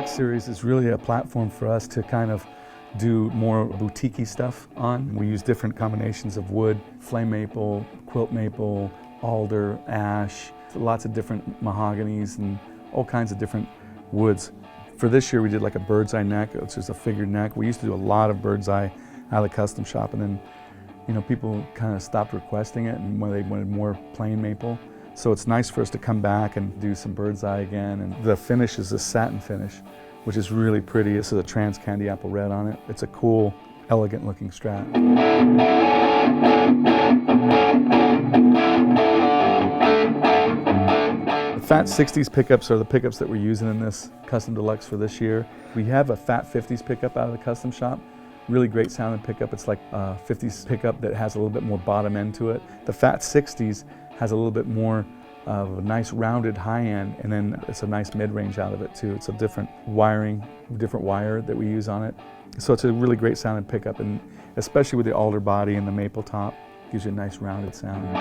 Deluxe series is really a platform for us to kind of do more boutique-y stuff on. We use different combinations of wood, flame maple, quilt maple, alder, ash, lots of different mahoganies and all kinds of different woods. For this year we did like a bird's eye neck, which is a figured neck. We used to do a lot of bird's eye out of the custom shop, and then people kind of stopped requesting it and when they wanted more plain maple. So it's nice for us to come back and do some bird's eye again. And the finish is a satin finish, which is really pretty. This is a trans candy apple red on it. It's a cool, elegant looking Strat. The Fat 60s pickups are the pickups that we're using in this Custom Deluxe for this year. We have a Fat 50s pickup out of the custom shop. Really great sounding pickup. It's like a 50s pickup that has a little bit more bottom end to it. The Fat 60s has a little bit more of a nice rounded high end, and then it's a nice mid-range out of it too. It's a different wiring, different wire that we use on it. So it's a really great sounding pickup, and especially with the alder body and the maple top, gives you a nice rounded sound.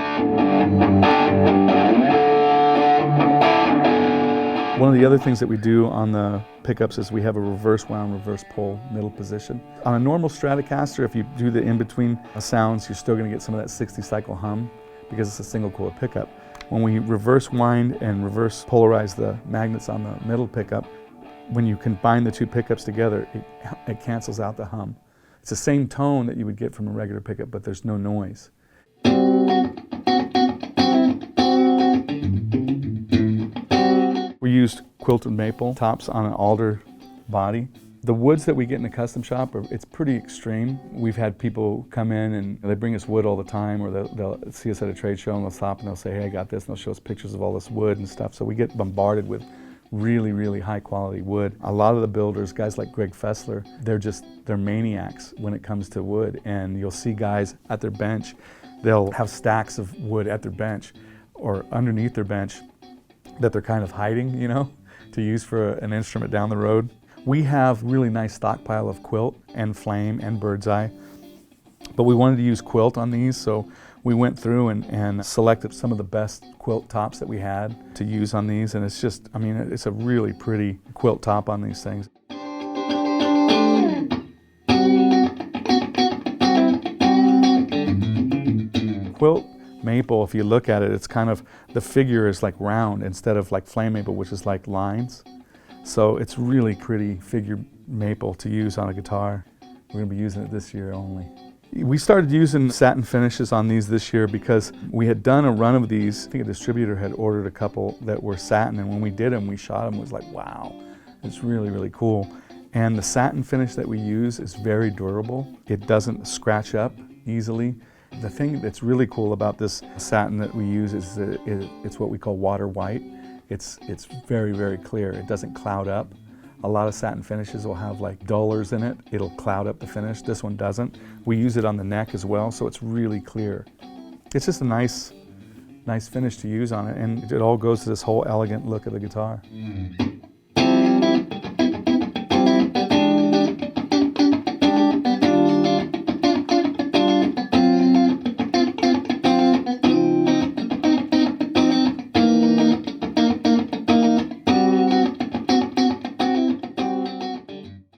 One of the other things that we do on the pickups is we have a reverse wound, reverse pull middle position. On a normal Stratocaster, if you do the in-between sounds, you're still going to get some of that 60 cycle hum because it's a single coil pickup. When we reverse wind and reverse polarize the magnets on the middle pickup, when you combine the two pickups together, it cancels out the hum. It's the same tone that you would get from a regular pickup, but there's no noise. We used quilted maple tops on an alder body. The woods that we get in the custom shop, it's pretty extreme. We've had people come in and they bring us wood all the time, or they'll see us at a trade show and they'll stop and they'll say, hey, I got this, and they'll show us pictures of all this wood and stuff. So we get bombarded with really, really high quality wood. A lot of the builders, guys like Greg Fessler, they're maniacs when it comes to wood, and you'll see guys at their bench, they'll have stacks of wood at their bench or underneath their bench that they're kind of hiding, to use for an instrument down the road. We have really nice stockpile of quilt and flame and bird's eye, but we wanted to use quilt on these, so we went through and selected some of the best quilt tops that we had to use on these, and it's just, it's a really pretty quilt top on these things. Quilt maple, if you look at it, it's kind of, the figure is like round instead of like flame maple, which is like lines. So it's really pretty figure maple to use on a guitar. We're going to be using it this year only. We started using satin finishes on these this year because we had done a run of these. I think a distributor had ordered a couple that were satin, and when we did them, we shot them, it was like, wow, it's really, really cool. And the satin finish that we use is very durable. It doesn't scratch up easily. The thing that's really cool about this satin that we use is that it's what we call water white. It's very, very clear. It doesn't cloud up. A lot of satin finishes will have like dullers in it. It'll cloud up the finish. This one doesn't. We use it on the neck as well, so it's really clear. It's just a nice finish to use on it, and it all goes to this whole elegant look of the guitar.